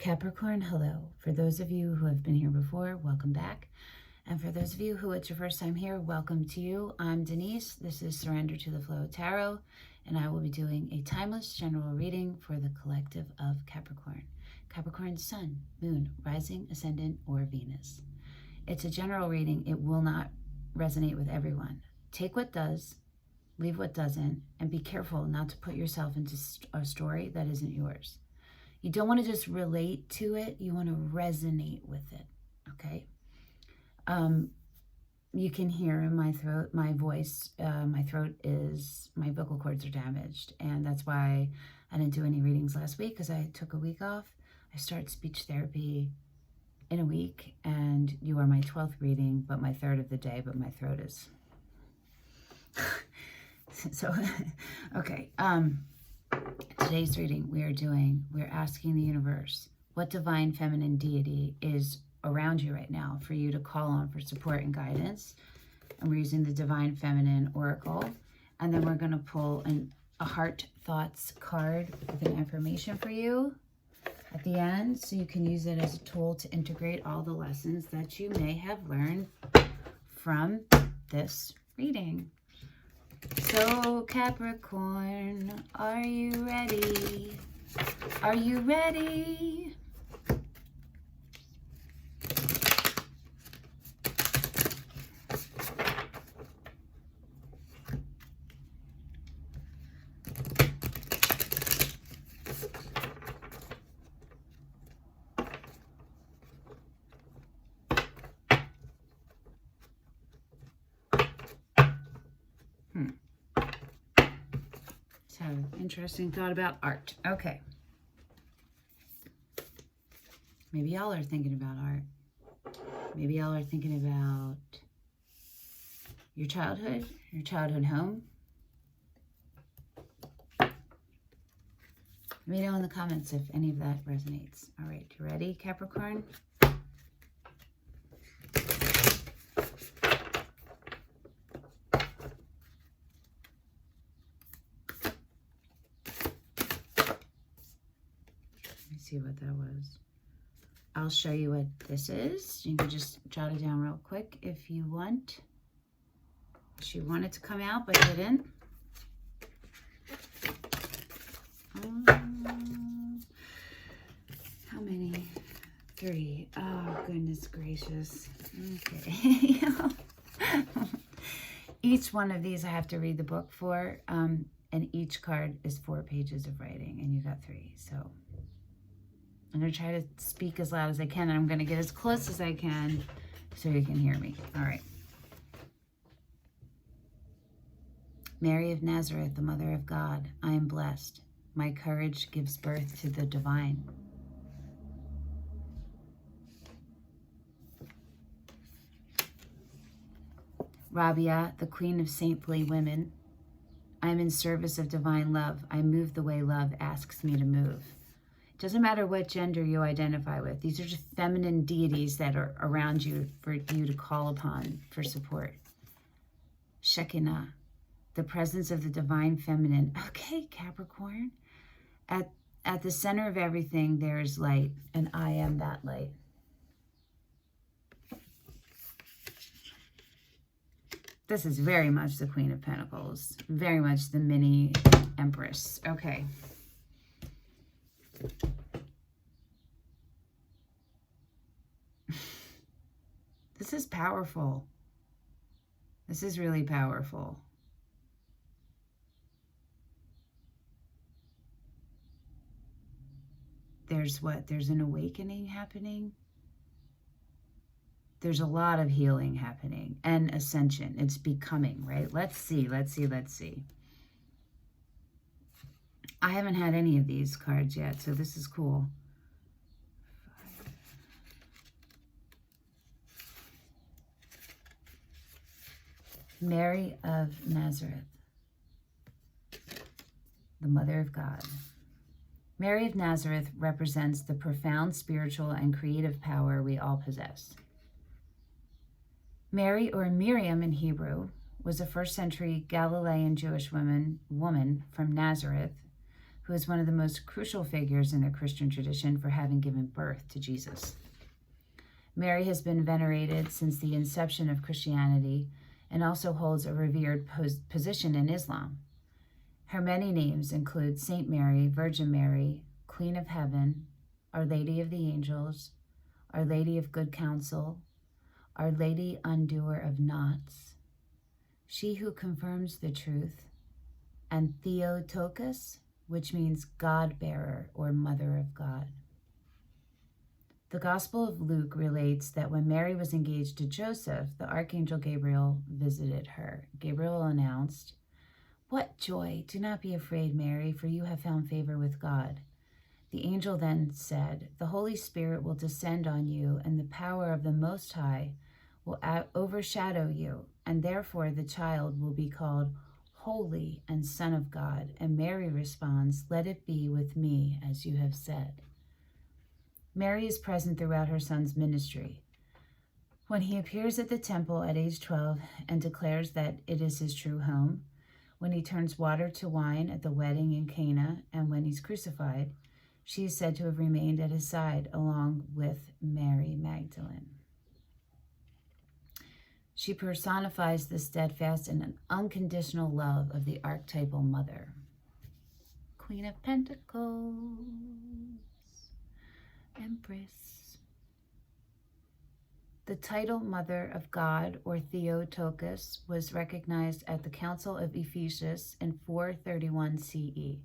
Capricorn, hello. For those of you who have been here before, welcome back. And for those of you who it's your first time here, welcome to you. I'm Denise. This is Surrender to the Flow Tarot, and I will be doing a timeless general reading for the collective of Capricorn. Capricorn Sun, Moon, Rising, Ascendant, or Venus. It's a general reading. It will not resonate with everyone. Take what does, leave what doesn't, and be careful not to put yourself into a story that isn't yours. You don't want to just relate to it. You want to resonate with it, okay? You can hear in my throat, my voice, my vocal cords are damaged. And that's why I didn't do any readings last week, because I took a week off. I start speech therapy in a week, and you are my 12th reading, but my 3rd of the day, but my throat is... So, okay. Today's reading, we're asking the universe, what divine feminine deity is around you right now for you to call on for support and guidance? And we're using the Divine Feminine Oracle. And then we're going to pull a Heart Thoughts card with an affirmation for you at the end, so you can use it as a tool to integrate all the lessons that you may have learned from this reading. So, Capricorn, are you ready? Are you ready? So, interesting thought about art. Okay. Maybe y'all are thinking about art. Maybe y'all are thinking about your childhood home. Let me know in the comments if any of that resonates. All right, you ready, Capricorn? See what that was. I'll show you what this is. You can just jot it down real quick if you want. She wanted to come out but didn't. How many? 3. Oh, goodness gracious. Okay. Each one of these I have to read the book for, and each card is 4 pages of writing, and you got 3, so I'm going to try to speak as loud as I can, and I'm going to get as close as I can so you can hear me. All right. Mary of Nazareth, the Mother of God, I am blessed. My courage gives birth to the divine. Rabia, the Queen of Saintly Women, I am in service of divine love. I move the way love asks me to move. Doesn't matter what gender you identify with. These are just feminine deities that are around you for you to call upon for support. Shekinah, the presence of the divine feminine. Okay, Capricorn. At the center of everything, there is light, and I am that light. This is very much the Queen of Pentacles. Very much the mini Empress. Okay. This is powerful. This is really powerful. There's an awakening happening. There's a lot of healing happening and ascension. It's becoming, right? Let's see. I haven't had any of these cards yet, so this is cool. Mary of Nazareth, the Mother of God. Mary of Nazareth represents the profound spiritual and creative power we all possess. Mary, or Miriam in Hebrew, was a 1st century Galilean Jewish woman from Nazareth who is one of the most crucial figures in the Christian tradition for having given birth to Jesus. Mary has been venerated since the inception of Christianity and also holds a revered position in Islam. Her many names include Saint Mary, Virgin Mary, Queen of Heaven, Our Lady of the Angels, Our Lady of Good Counsel, Our Lady Undoer of Knots, She Who Confirms the Truth, and Theotokos, which means God-bearer or Mother of God. The Gospel of Luke relates that when Mary was engaged to Joseph, the Archangel Gabriel visited her. Gabriel announced, "What joy! Do not be afraid, Mary, for you have found favor with God." The angel then said, "The Holy Spirit will descend on you, and the power of the Most High will overshadow you, and therefore the child will be called Holy and Son of God." And Mary responds, "Let it be with me as you have said." Mary is present throughout her son's ministry. When he appears at the temple at age 12 and declares that it is his true home, when he turns water to wine at the wedding in Cana, and when he's crucified, she is said to have remained at his side along with Mary Magdalene. She personifies the steadfast and unconditional love of the archetypal mother. Queen of Pentacles, Empress. The title Mother of God, or Theotokos, was recognized at the Council of Ephesus in 431 CE,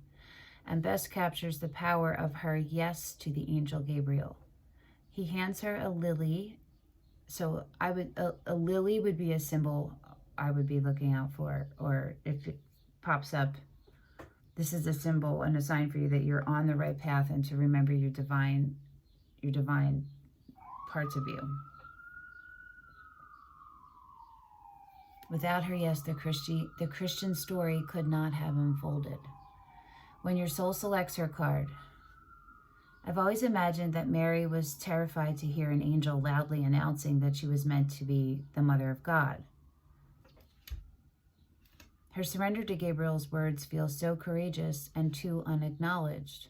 and best captures the power of her yes to the angel Gabriel. He hands her a lily. So a lily would be a symbol I would be looking out for, or if it pops up, this is a symbol and a sign for you that you're on the right path and to remember your divine parts of you. Without her, yes, the Christian story could not have unfolded. When your soul selects her card, I've always imagined that Mary was terrified to hear an angel loudly announcing that she was meant to be the Mother of God. Her surrender to Gabriel's words feels so courageous and too unacknowledged.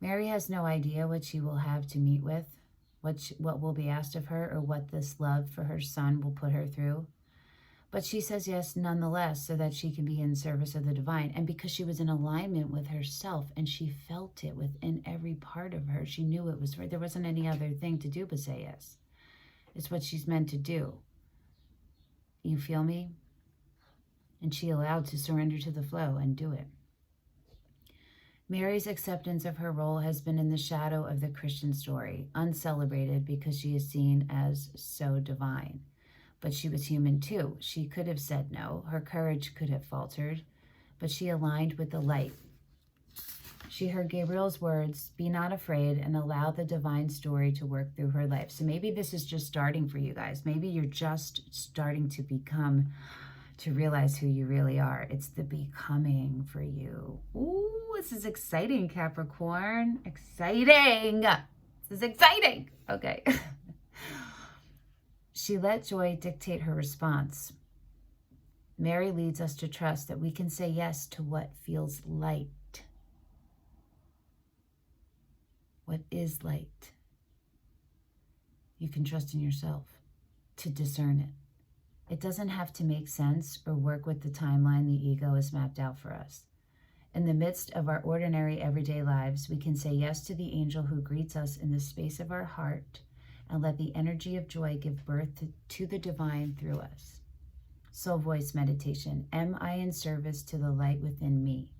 Mary has no idea what she will have to meet with, what will be asked of her, or what this love for her son will put her through. But she says yes nonetheless so that she can be in service of the divine. And because she was in alignment with herself and she felt it within every part of her, she knew it was right. There wasn't any other thing to do but say yes. It's what she's meant to do. You feel me? And she allowed to surrender to the flow and do it. Mary's acceptance of her role has been in the shadow of the Christian story, uncelebrated because she is seen as so divine. But she was human too. She could have said no. Her courage could have faltered, but she aligned with the light. She heard Gabriel's words, "Be not afraid," and allow the divine story to work through her life. So maybe this is just starting for you guys. Maybe you're just starting to realize who you really are. It's the becoming for you. Ooh, this is exciting, Capricorn. Exciting. This is exciting. Okay. She let joy dictate her response. Mary leads us to trust that we can say yes to what feels light. What is light? You can trust in yourself to discern it. It doesn't have to make sense or work with the timeline the ego has mapped out for us. In the midst of our ordinary everyday lives, we can say yes to the angel who greets us in the space of our heart and let the energy of joy give birth to the divine through us. Soul voice meditation. Am I in service to the light within me?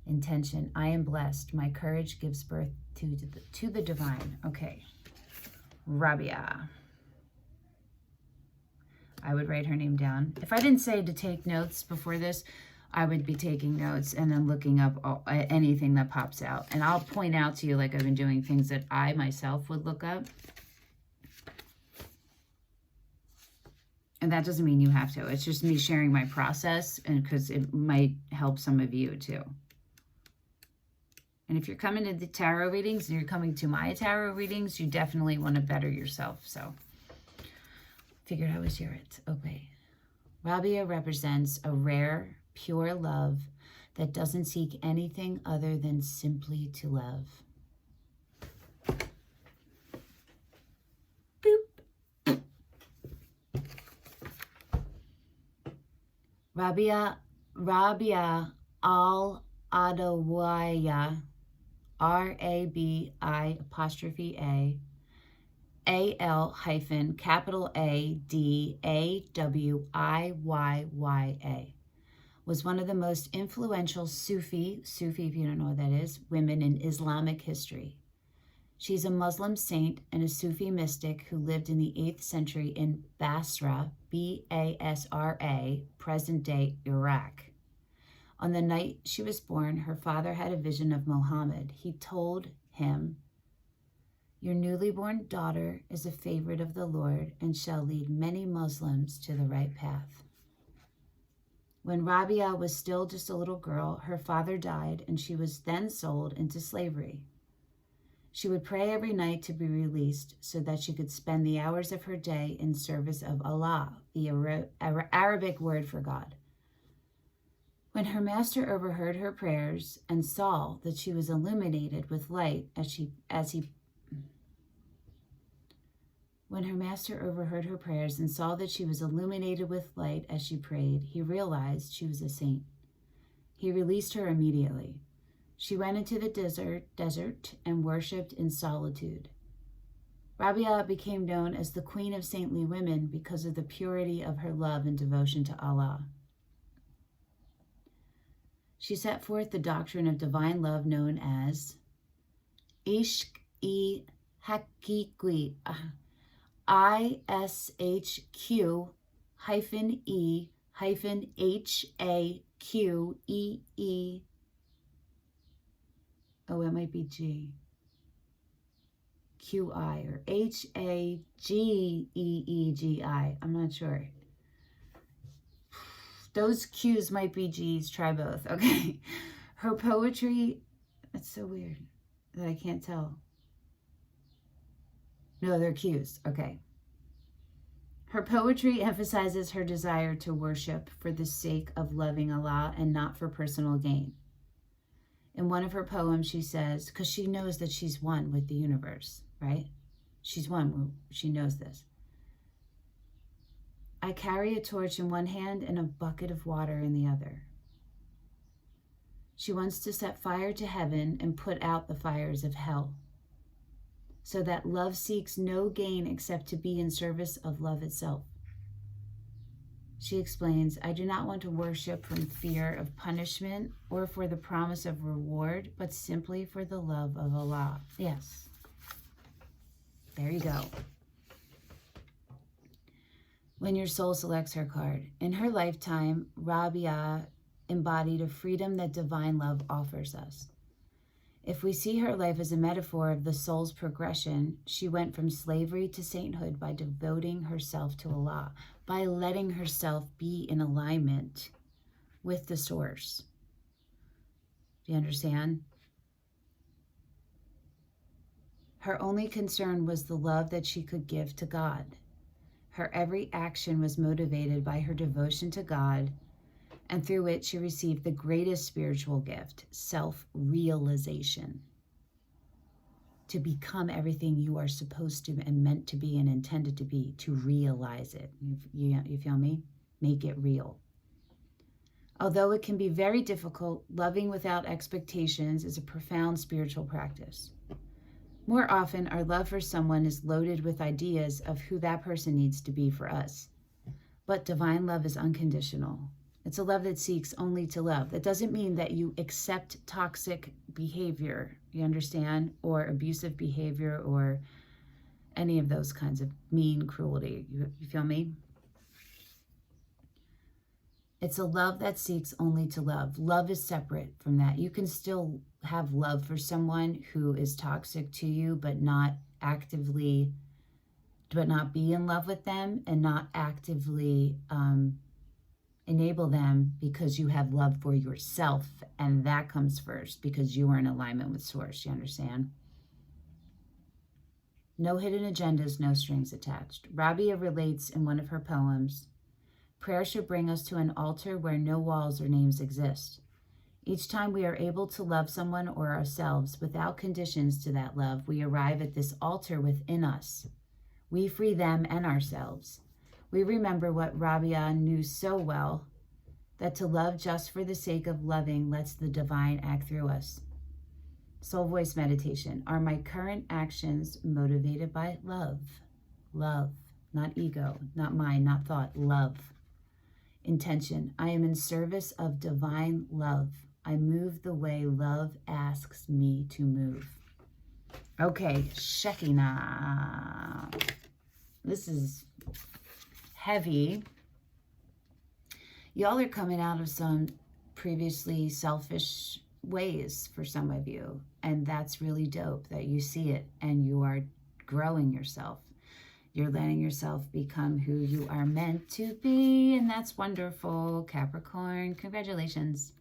Intention. I am blessed. My courage gives birth to the divine. Okay. Rabia. I would write her name down. If I didn't say to take notes before this, I would be taking notes and then looking up anything that pops out. And I'll point out to you, like I've been doing, things that I myself would look up. And that doesn't mean you have to. It's just me sharing my process, and because it might help some of you too. And if you're coming to the tarot readings and you're coming to my tarot readings, you definitely want to better yourself. So figured I would share it. Okay. Rabia represents a rare, pure love that doesn't seek anything other than simply to love. Boop. Rabia al-Adawiyya, RABI', AL-ADAWIYYA, was one of the most influential Sufi, if you don't know what that is, women in Islamic history. She's a Muslim saint and a Sufi mystic who lived in the 8th century in Basra, Basra, present-day Iraq. On the night she was born, her father had a vision of Muhammad. He told him, "Your newly born daughter is a favorite of the Lord and shall lead many Muslims to the right path." When Rabia was still just a little girl, her father died and she was then sold into slavery. She would pray every night to be released so that she could spend the hours of her day in service of Allah, the Arabic word for God. When her master overheard her prayers and saw that she was illuminated with light When her master overheard her prayers and saw that she was illuminated with light as she prayed, he realized she was a saint. He released her immediately. She went into the desert and worshipped in solitude. Rabia became known as the Queen of Saintly Women because of the purity of her love and devotion to Allah. She set forth the doctrine of divine love known as Ishq-i Haqiqi, ISHQ-E-HAQEE. Oh, it might be G. QI or HAGEEGI. I'm not sure. Those Q's might be G's. Try both. Okay. Her poetry, that's so weird that I can't tell. No, they're Q's. Okay. Her poetry emphasizes her desire to worship for the sake of loving Allah and not for personal gain. In one of her poems, she says, because she knows that she's one with the universe, right? She's one. She knows this. "I carry a torch in one hand and a bucket of water in the other." She wants to set fire to heaven and put out the fires of hell, so that love seeks no gain except to be in service of love itself. She explains, "I do not want to worship from fear of punishment or for the promise of reward, but simply for the love of Allah." Yes. There you go. When your soul selects her card. In her lifetime, Rabia embodied a freedom that divine love offers us. If we see her life as a metaphor of the soul's progression, she went from slavery to sainthood by devoting herself to Allah, by letting herself be in alignment with the source. Do you understand? Her only concern was the love that she could give to God. Her every action was motivated by her devotion to God, and through it she received the greatest spiritual gift, self-realization. To become everything you are supposed to and meant to be and intended to be, to realize it. You feel me? Make it real. Although it can be very difficult, loving without expectations is a profound spiritual practice. More often, our love for someone is loaded with ideas of who that person needs to be for us. But divine love is unconditional. It's a love that seeks only to love. That doesn't mean that you accept toxic behavior, you understand, or abusive behavior, or any of those kinds of mean cruelty. You feel me? It's a love that seeks only to love. Love is separate from that. You can still have love for someone who is toxic to you, but not be in love with them and not actively enable them, because you have love for yourself, and that comes first because you are in alignment with source. You understand? No hidden agendas, no strings attached. Rabia relates in one of her poems, "Prayer should bring us to an altar where no walls or names exist. Each time we are able to love someone or ourselves without conditions to that love, we arrive at this altar within us. We free them and ourselves. We remember what Rabia knew so well, that to love just for the sake of loving lets the divine act through us. Soul voice meditation. Are my current actions motivated by love? Love, not ego, not mind, not thought, love. Intention. I am in service of divine love. I move the way love asks me to move. Okay, Shekinah. This is heavy. Y'all are coming out of some previously selfish ways for some of you, and that's really dope that you see it and you are growing yourself. You're letting yourself become who you are meant to be, and that's wonderful. Capricorn, congratulations.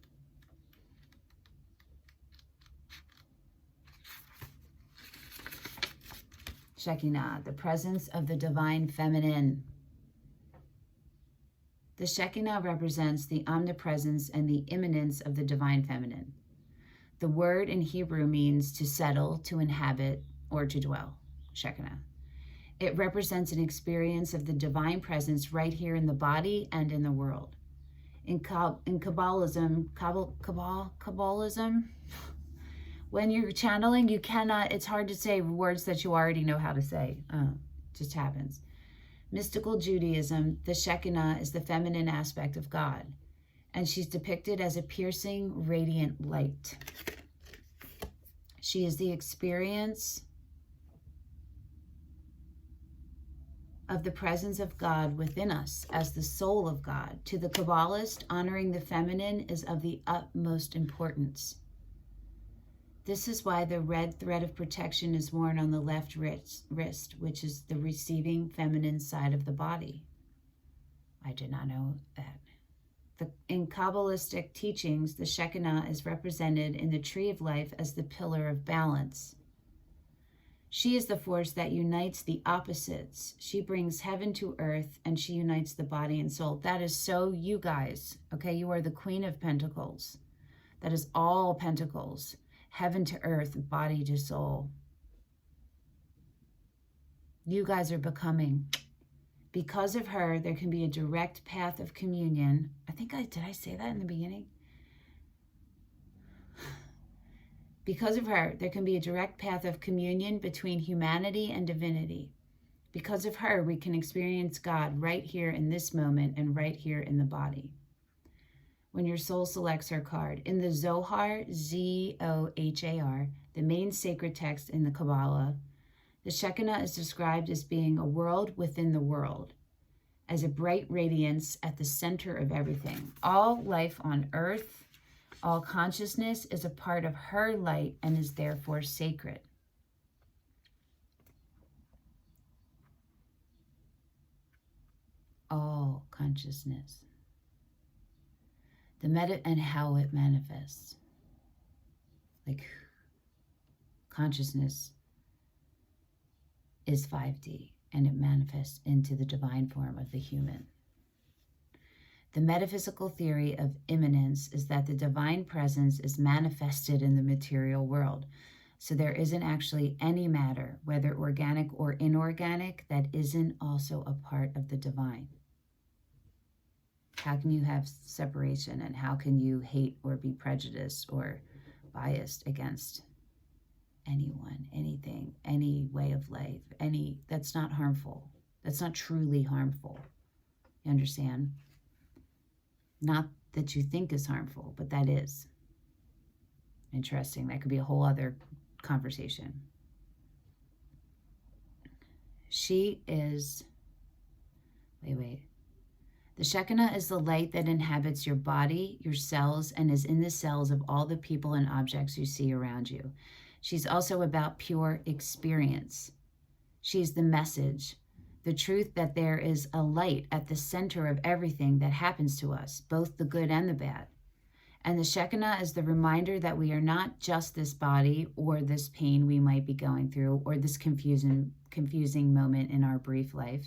Shekinah, the presence of the divine feminine. The Shekinah represents the omnipresence and the immanence of the divine feminine. The word in Hebrew means to settle, to inhabit, or to dwell. Shekinah. It represents an experience of the divine presence right here in the body and in the world. In Kabbalism, when you're channeling, you cannot, it's hard to say words that you already know how to say. It just happens. Mystical Judaism, the Shekinah is the feminine aspect of God, and she's depicted as a piercing, radiant light. She is the experience of the presence of God within us as the soul of God. To the Kabbalist, honoring the feminine is of the utmost importance. This is why the red thread of protection is worn on the left wrist, which is the receiving feminine side of the body. I did not know that. In Kabbalistic teachings, the Shekinah is represented in the tree of life as the pillar of balance. She is the force that unites the opposites. She brings heaven to earth, and she unites the body and soul. That is so you guys, okay? You are the Queen of Pentacles. That is all Pentacles. Heaven to earth, body to soul. You guys are becoming. Because of her, there can be a direct path of communion. Did I say that in the beginning? Because of her, there can be a direct path of communion between humanity and divinity. Because of her, we can experience God right here in this moment and right here in the body. When your soul selects her card. In the Zohar, Z-O-H-A-R, the main sacred text in the Kabbalah, the Shekinah is described as being a world within the world, as a bright radiance at the center of everything. All life on earth, all consciousness is a part of her light and is therefore sacred. All consciousness. And how it manifests. Like, consciousness is 5D, and it manifests into the divine form of the human. The metaphysical theory of immanence is that the divine presence is manifested in the material world. So there isn't actually any matter, whether organic or inorganic, that isn't also a part of the divine. How can you have separation, and how can you hate or be prejudiced or biased against anyone, anything, any way of life, that's not harmful. That's not truly harmful. You understand? Not that you think is harmful, but that is. Interesting. That could be a whole other conversation. She is, wait. The Shekinah is the light that inhabits your body, your cells, and is in the cells of all the people and objects you see around you. She's also about pure experience. She's the message, the truth that there is a light at the center of everything that happens to us, both the good and the bad. And the Shekinah is the reminder that we are not just this body or this pain we might be going through or this confusing moment in our brief life.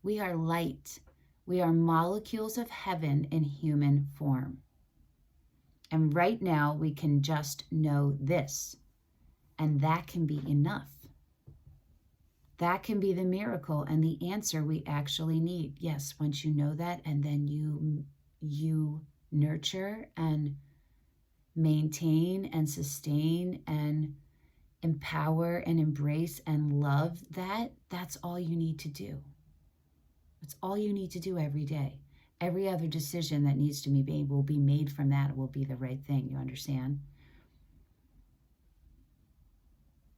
We are light. We are molecules of heaven in human form. And right now we can just know this, and that can be enough. That can be the miracle and the answer we actually need. Yes, once you know that, and then you nurture and maintain and sustain and empower and embrace and love that, that's all you need to do. That's all you need to do every day. Every other decision that needs to be made will be made from that. It will be the right thing. You understand?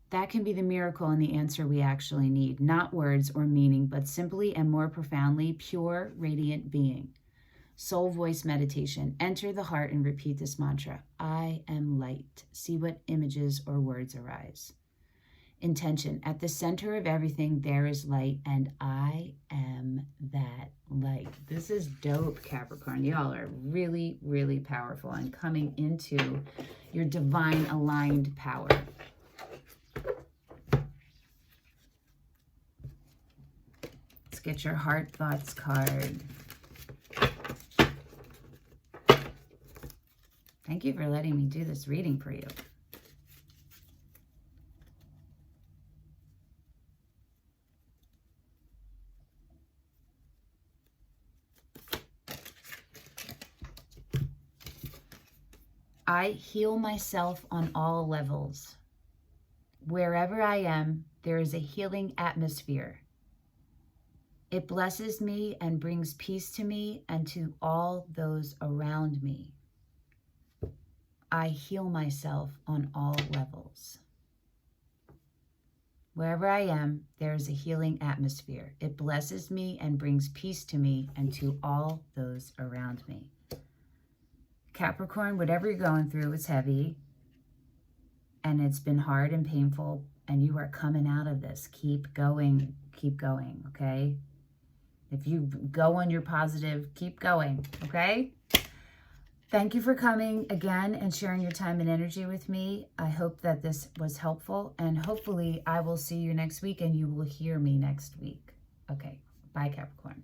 That can be the miracle and the answer we actually need. Not words or meaning, but simply and more profoundly, pure, radiant being. Soul voice meditation. Enter the heart and repeat this mantra. I am light. See what images or words arise. Intention. At the center of everything, there is light, and I am that light. This is dope, Capricorn. Y'all are really, really powerful and coming into your divine aligned power. Let's get your heart thoughts card. Thank you for letting me do this reading for you. I heal myself on all levels. Wherever I am, there is a healing atmosphere. It blesses me and brings peace to me and to all those around me. I heal myself on all levels. Wherever I am, there is a healing atmosphere. It blesses me and brings peace to me and to all those around me. Capricorn, whatever you're going through is heavy, and it's been hard and painful, and you are coming out of this. Keep going, okay? If you go on your positive, keep going, okay? Thank you for coming again and sharing your time and energy with me. I hope that this was helpful, and hopefully I will see you next week and you will hear me next week. Okay, bye, Capricorn.